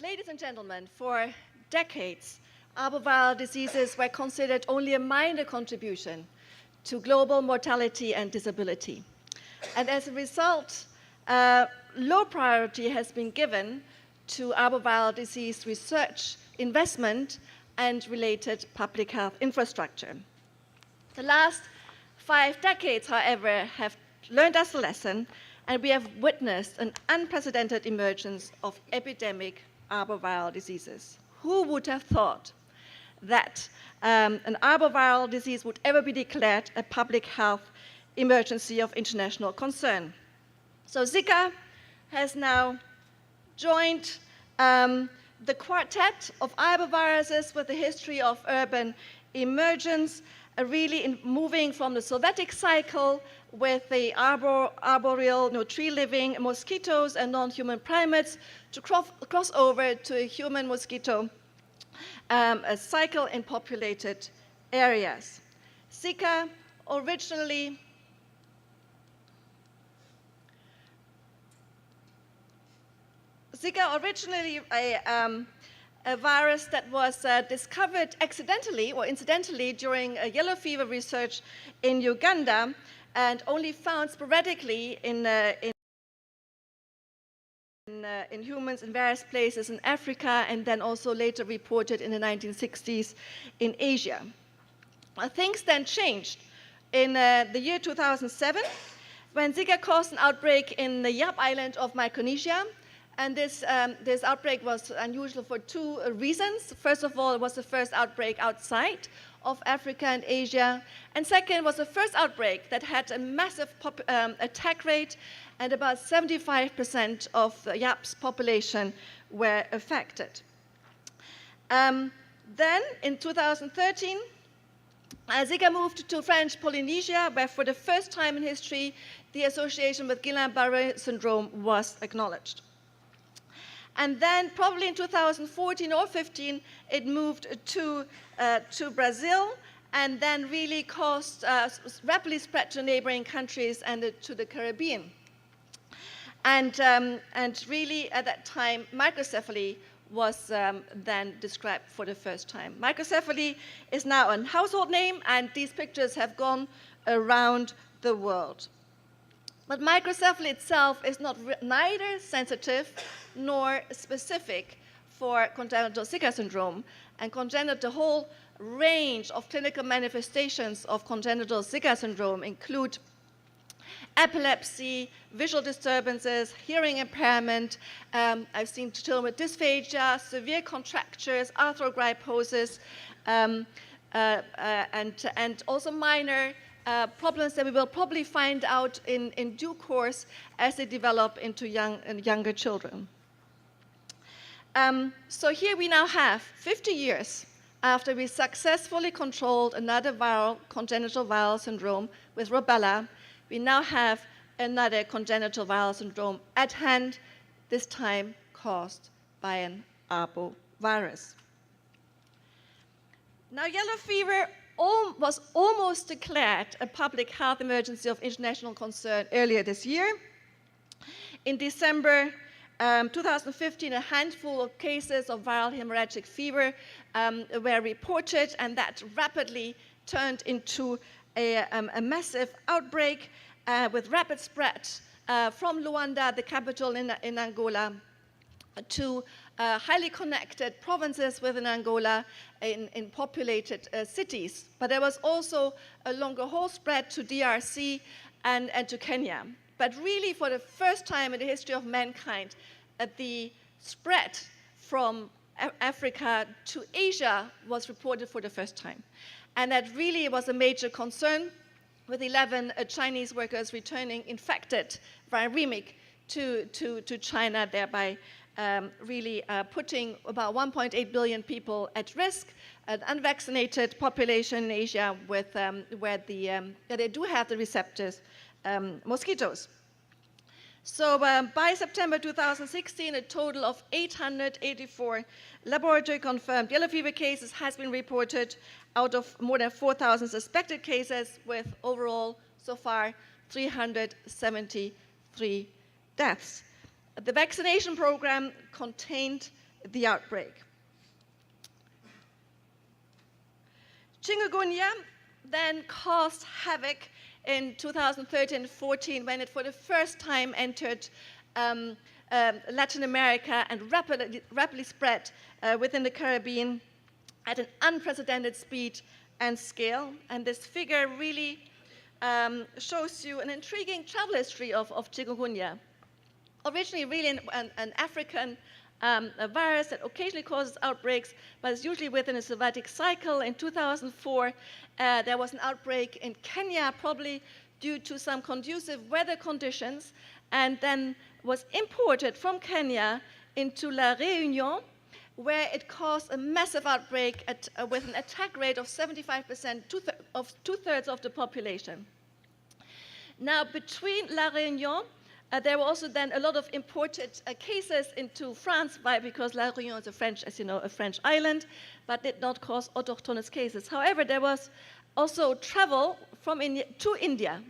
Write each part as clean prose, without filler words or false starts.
Ladies and gentlemen, for decades, arboviral diseases were considered only a minor contribution to global mortality and disability. And as a result, low priority has been given to arboviral disease research, investment, and related public health infrastructure. The last 5 decades, however, have learned us a lesson, and we have witnessed an unprecedented emergence of epidemic arboviral diseases. Who would have thought that an arboviral disease would ever be declared a public health emergency of international concern? So Zika has now joined the quartet of arboviruses with a history of urban emergence, really moving from the Sylvatic cycle with the arboreal, tree-living mosquitoes and non-human primates to cross over to a human mosquito a cycle in populated areas. Zika originally a virus that was discovered accidentally or incidentally during a yellow fever research in Uganda and only found sporadically in humans in various places in Africa, and then also later reported in the 1960s in Asia. Things then changed in the year 2007 when Zika caused an outbreak in the Yap island of Micronesia. And this outbreak was unusual for 2 reasons. First of all, it was the first outbreak outside of Africa and Asia. And second, was the first outbreak that had a massive attack rate, and about 75% of the Yap's population were affected. Then, in 2013, Zika moved to French Polynesia, where for the first time in history, the association with Guillain-Barré syndrome was acknowledged. And then probably in 2014 or 15, it moved to Brazil, and then really caused rapidly spread to neighboring countries and to the Caribbean. And really at that time, microcephaly was then described for the first time. Microcephaly is now a household name, and these pictures have gone around the world. But microcephaly itself is neither sensitive nor specific for congenital Zika syndrome. And the whole range of clinical manifestations of congenital Zika syndrome include epilepsy, visual disturbances, hearing impairment. I've seen children with dysphagia, severe contractures, arthrogryposis, and also minor problems that we will probably find out in due course as they develop into younger children. So here we now have 50 years after we successfully controlled another congenital viral syndrome with rubella. We now have another congenital viral syndrome at hand, this time caused by an arbovirus. Now, yellow fever was almost declared a public health emergency of international concern earlier this year. In December 2015, a handful of cases of viral hemorrhagic fever were reported, and that rapidly turned into a massive outbreak with rapid spread from Luanda, the capital in Angola, to highly connected provinces within Angola in populated cities. But there was also a longer haul spread to DRC and to Kenya. But really, for the first time in the history of mankind, the spread from Africa to Asia was reported for the first time. And that really was a major concern, with 11 Chinese workers returning infected viremic to China, thereby really putting about 1.8 billion people at risk, an unvaccinated population in Asia with, where they do have the receptors mosquitoes. So by September 2016, a total of 884 laboratory-confirmed yellow fever cases has been reported out of more than 4,000 suspected cases, with overall, so far, 373 deaths. The vaccination program contained the outbreak. Chikungunya then caused havoc in 2013 and 14 when it for the first time entered Latin America and rapidly spread within the Caribbean at an unprecedented speed and scale. And this figure really shows you an intriguing travel history of chikungunya. Originally really an African a virus that occasionally causes outbreaks, but it's usually within a Sylvatic cycle. In 2004, there was an outbreak in Kenya, probably due to some conducive weather conditions, and then was imported from Kenya into La Réunion, where it caused a massive outbreak with an attack rate of 75%, two-thirds of the population. Now, between La Réunion, there were also then a lot of imported cases into France, because La Réunion is a French, as you know, a French island, but did not cause autochthonous cases. However, there was also travel from India to India.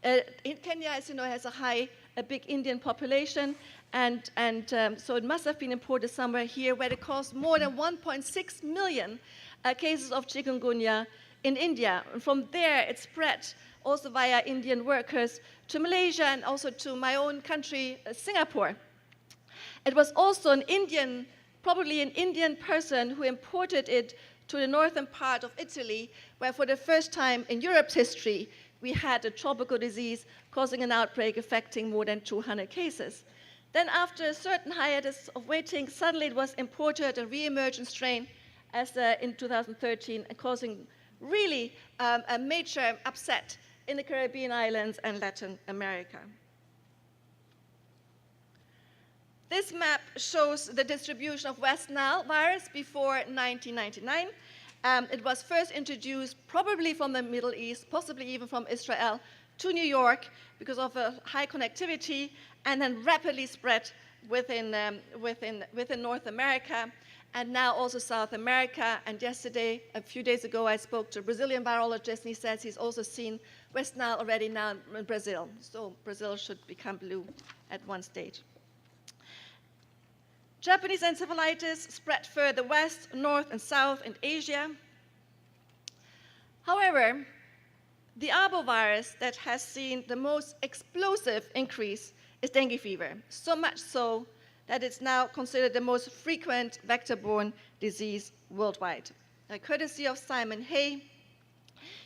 In Kenya, as you know, has a big Indian population, and so it must have been imported somewhere here, where it caused more than 1.6 million cases of chikungunya in India. And from there, it spread also via Indian workers to Malaysia and also to my own country, Singapore. It was also probably an Indian person who imported it to the northern part of Italy, where for the first time in Europe's history, we had a tropical disease causing an outbreak affecting more than 200 cases. Then after a certain hiatus of waiting, suddenly it was imported, a re-emergent strain as in 2013, and causing really a major upset in the Caribbean islands and Latin America. This map shows the distribution of West Nile virus before 1999. It was first introduced probably from the Middle East, possibly even from Israel, to New York because of a high connectivity, and then rapidly spread within North America, and now also South America. And yesterday, a few days ago, I spoke to a Brazilian virologist, and he says he's also seen West Nile already now in Brazil. So Brazil should become blue at one stage. Japanese encephalitis spread further west, north, and south in Asia. However, the arbovirus that has seen the most explosive increase is dengue fever, so much so that it's now considered the most frequent vector-borne disease worldwide. Courtesy of Simon Hay,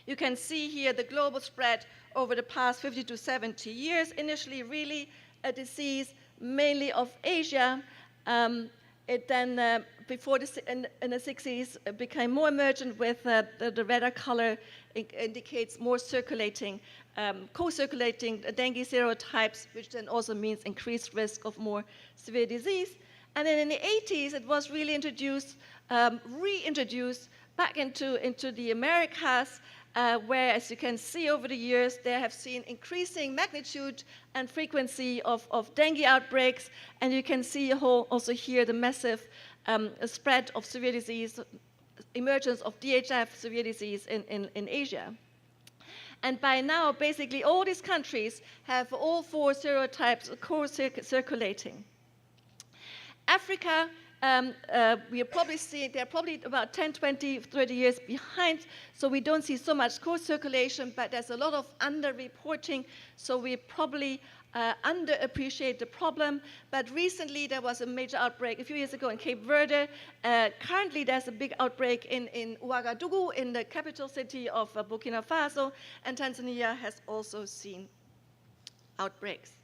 you can see here the global spread over the past 50 to 70 years. Initially, really a disease mainly of Asia. It then, in the 60s, became more emergent with the redder color indicates more circulating, co-circulating dengue serotypes, which then also means increased risk of more severe disease. And then in the 80s, it was really reintroduced back into the Americas, where, as you can see over the years, they have seen increasing magnitude and frequency of dengue outbreaks. And you can see also here the massive spread of severe disease, emergence of DHF severe disease in Asia. And by now, basically, all these countries have all four serotypes co-circulating. Africa, we are probably seeing they're probably about 10, 20, 30 years behind, so we don't see so much co-circulation, but there's a lot of under-reporting, so we probably underappreciate the problem. But recently, there was a major outbreak a few years ago in Cape Verde. Currently, there's a big outbreak in Ouagadougou, in the capital city of Burkina Faso, and Tanzania has also seen outbreaks.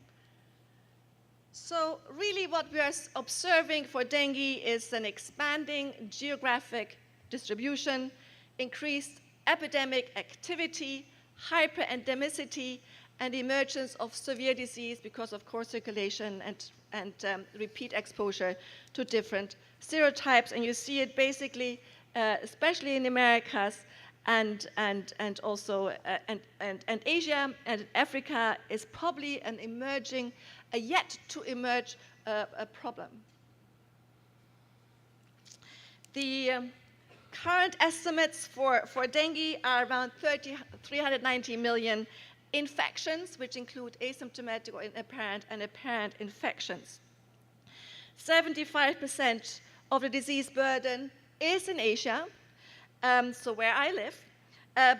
So really what we are observing for dengue is an expanding geographic distribution, increased epidemic activity, hyperendemicity, and emergence of severe disease because of co-circulation and repeat exposure to different serotypes. And you see it basically, especially in the Americas, and also and Asia and Africa is probably an emerging, a yet to emerge a problem. The current estimates for dengue are around 390 million infections, which include asymptomatic or apparent infections. 75% of the disease burden is in Asia, so where I live.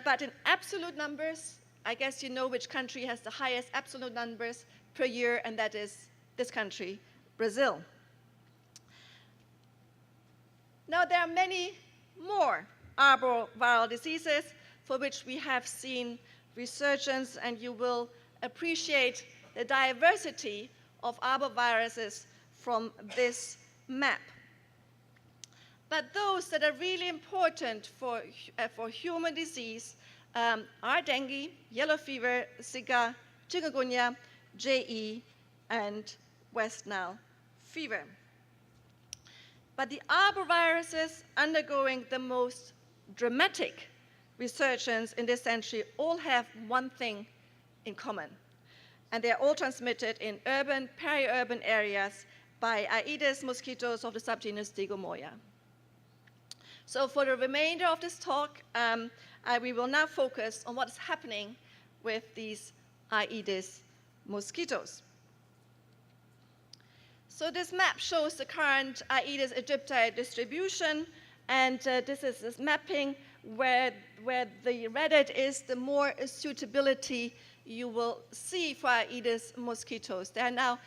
But in absolute numbers, I guess you know which country has the highest absolute numbers per year, and that is this country, Brazil. Now, there are many more arboviral diseases for which we have seen resurgence, and you will appreciate the diversity of arboviruses from this map. But those that are really important for human disease are dengue, yellow fever, Zika, chikungunya, JE, and West Nile fever. But the arboviruses undergoing the most dramatic resurgence in this century all have one thing in common, and they are all transmitted in urban, peri-urban areas by Aedes mosquitoes of the subgenus Digomoia. So for the remainder of this talk, we will now focus on what is happening with these Aedes mosquitoes. So this map shows the current Aedes aegypti distribution, and this is this mapping where the redder it is, the more suitability you will see for Aedes mosquitoes. There are now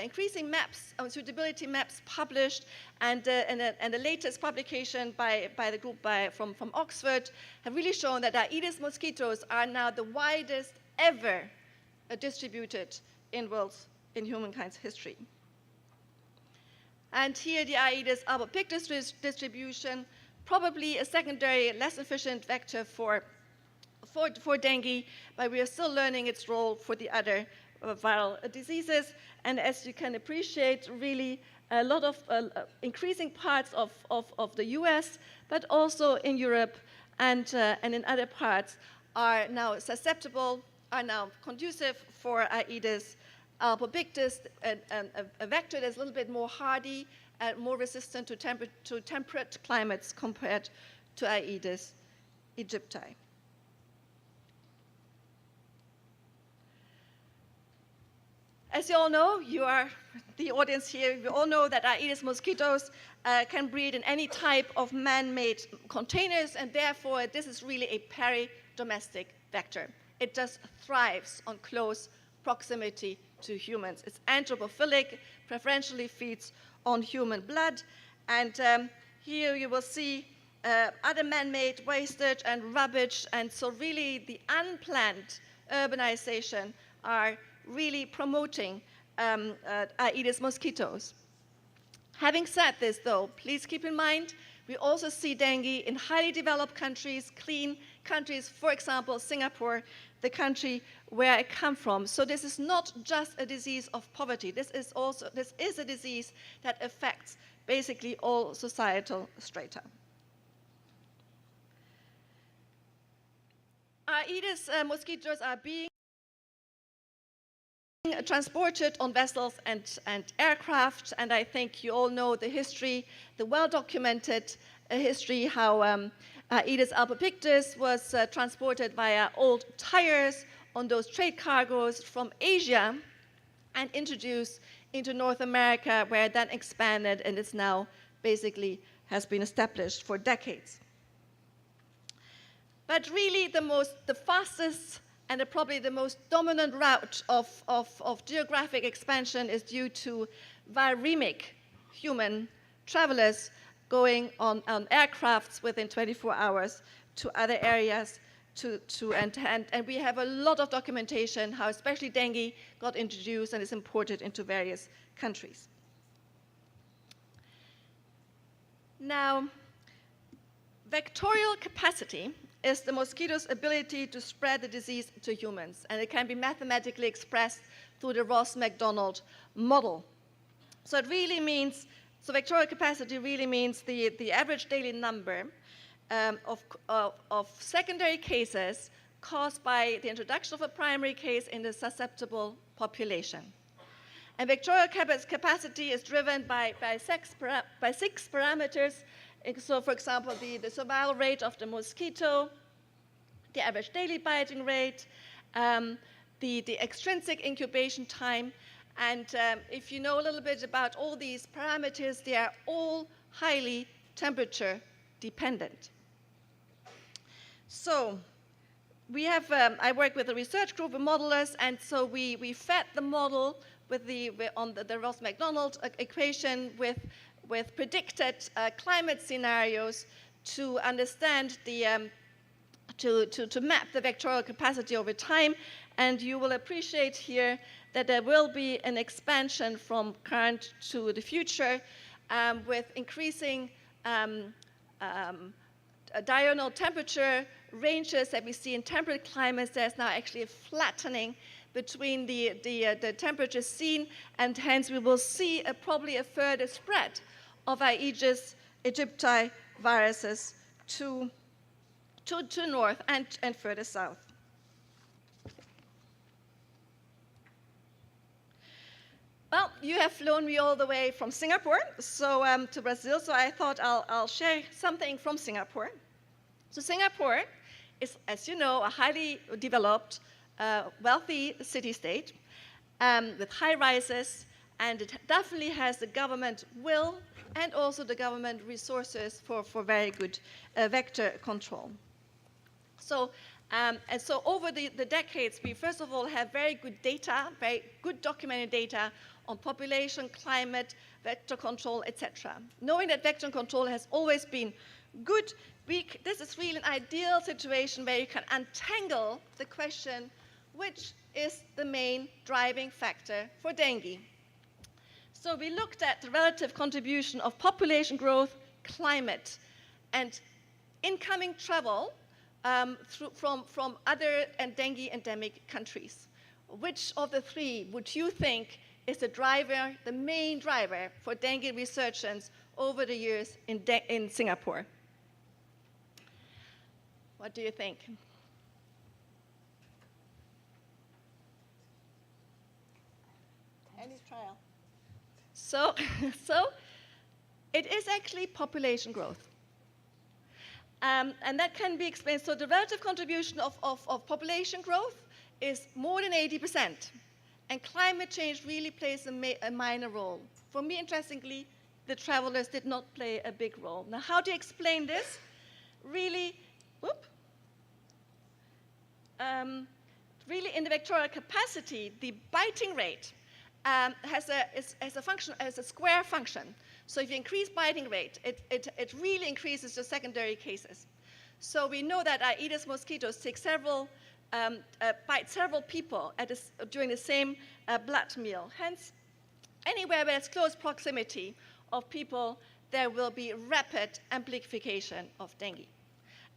increasing maps, suitability maps published, and the latest publication by the group from Oxford have really shown that Aedes mosquitoes are now the widest ever distributed in humankind's history. And here the Aedes albopictus distribution, probably a secondary, less efficient vector for dengue, but we are still learning its role for the other viral diseases. And as you can appreciate, really a lot of increasing parts of the US, but also in Europe and in other parts are now susceptible, are now conducive for Aedes albopictus, a vector that's a little bit more hardy and more resistant to temperate climates compared to Aedes aegypti. As you all know, you are the audience here, you all know that Aedes mosquitoes can breed in any type of man-made containers, and therefore this is really a peri-domestic vector. It just thrives on close proximity to humans. It's anthropophilic, preferentially feeds on human blood, and here you will see other man-made wastage and rubbish, and so really the unplanned urbanization are really promoting Aedes mosquitoes. Having said this, though, please keep in mind, we also see dengue in highly developed countries, clean countries, for example, Singapore, the country where I come from. So this is not just a disease of poverty. This is a disease that affects basically all societal strata. Aedes mosquitoes are being transported on vessels and aircraft, and I think you all know the history, the well-documented history, how Aedes albopictus was transported via old tires on those trade cargoes from Asia and introduced into North America, where it then expanded and is now basically has been established for decades. But really the fastest and probably the most dominant route of geographic expansion is due to viremic human travelers going on aircrafts within 24 hours to other areas and we have a lot of documentation how especially dengue got introduced and is imported into various countries. Now, vectorial capacity is the mosquito's ability to spread the disease to humans, and it can be mathematically expressed through the Ross-McDonald model. So it really means, so vectorial capacity really means the average daily number of secondary cases caused by the introduction of a primary case in the susceptible population. And vectorial capacity is driven by 6 parameters. So, for example, the survival rate of the mosquito, the average daily biting rate, the extrinsic incubation time, And if you know a little bit about all these parameters, they are all highly temperature dependent. So we have, I work with a research group of modelers, and so we fed the model with on the Ross-McDonald equation with predicted climate scenarios to understand the to map the vectorial capacity over time. And you will appreciate here that there will be an expansion from current to the future with increasing diurnal temperature ranges that we see in temperate climates. There's now actually a flattening between the temperatures seen, and hence we will see probably a further spread of Aedes aegypti viruses to north and further south. Well, you have flown me all the way from Singapore to Brazil, so I thought I'll share something from Singapore. So Singapore is, as you know, a highly developed, wealthy city-state with high rises, and it definitely has the government will and also the government resources for very good vector control. So, and so over the decades, we first of all have very good data, very good documented data on population, climate, vector control, etc. Knowing that vector control has always been good, this is really an ideal situation where you can untangle the question, which is the main driving factor for dengue? So we looked at the relative contribution of population growth, climate, and incoming travel from other dengue endemic countries. Which of the three would you think is the main driver for dengue resurgence over the years in Singapore? What do you think? Any trial? So it is actually population growth. And that can be explained. So the relative contribution of population growth is more than 80%. And climate change really plays a minor role. For me, interestingly, the travelers did not play a big role. Now, how do you explain this? Really, really in the vectorial capacity, the biting rate has a square function. So if you increase biting rate, it really increases the secondary cases. So we know that Aedes mosquitoes bite several people during the same blood meal. Hence, anywhere where there's close proximity of people, there will be rapid amplification of dengue.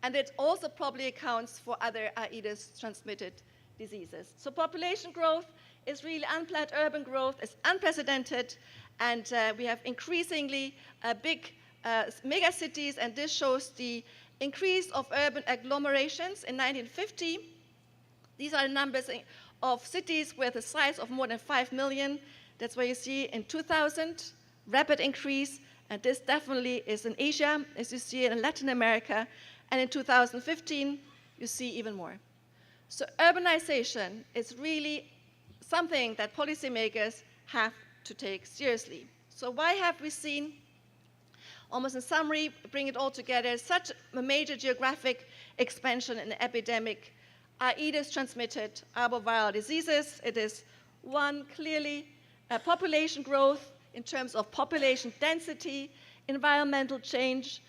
And it also probably accounts for other Aedes-transmitted diseases. So population growth is really unplanned urban growth, is unprecedented, and we have increasingly big megacities, and this shows the increase of urban agglomerations in 1950. These are the numbers of cities with a size of more than 5 million. That's where you see in 2000, rapid increase, and this definitely is in Asia, as you see in Latin America, and in 2015, you see even more. So urbanization is really something that policymakers have to take seriously. So why have we seen, almost in summary, bring it all together, such a major geographic expansion in the epidemic? Aedes-transmitted arboviral diseases. It is one, clearly, population growth in terms of population density, environmental change,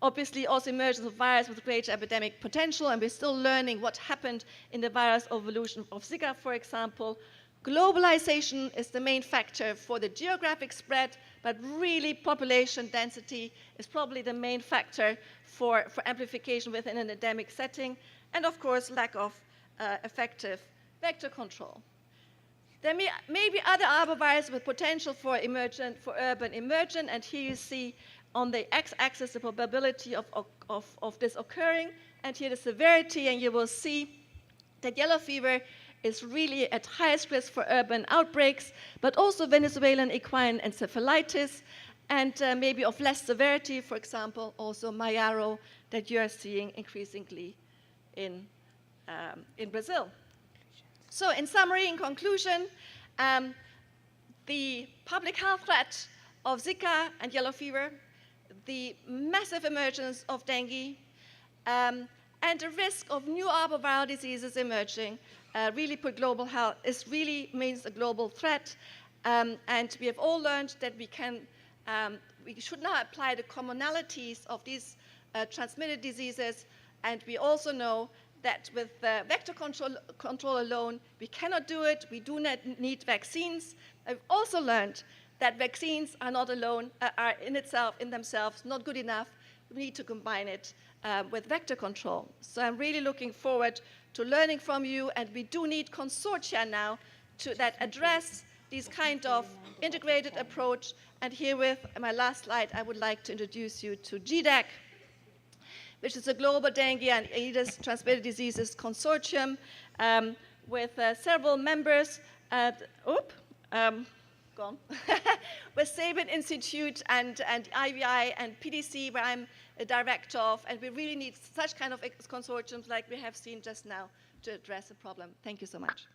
obviously also emergence of virus with great epidemic potential, and we're still learning what happened in the virus evolution of Zika, for example. Globalization is the main factor for the geographic spread, but really population density is probably the main factor for amplification within an endemic setting, and of course, lack of effective vector control. There may be other arboviruses with potential for urban emergent, and here you see on the x-axis the probability of this occurring, and here the severity, and you will see that yellow fever is really at highest risk for urban outbreaks, but also Venezuelan equine encephalitis, and maybe of less severity, for example, also Mayaro, that you are seeing increasingly in Brazil. So in summary, in conclusion, the public health threat of Zika and yellow fever, the massive emergence of dengue, and the risk of new arboviral diseases emerging really put global health, it really means a global threat. And we have all learned that we should now apply the commonalities of these transmitted diseases. And we also know that with vector control alone, we cannot do it. We do not need vaccines. I've also learned that vaccines are not alone, are in themselves not good enough. We need to combine it with vector control. So I'm really looking forward to learning from you, and we do need consortia now that address these kind of integrated approach. And here with my last slide, I would like to introduce you to GDAC, which is a global dengue and Aedes transmitted diseases consortium with several members with Sabin Institute and IVI and PDC, where I'm a director of, and we really need such kind of consortiums like we have seen just now to address the problem. Thank you so much.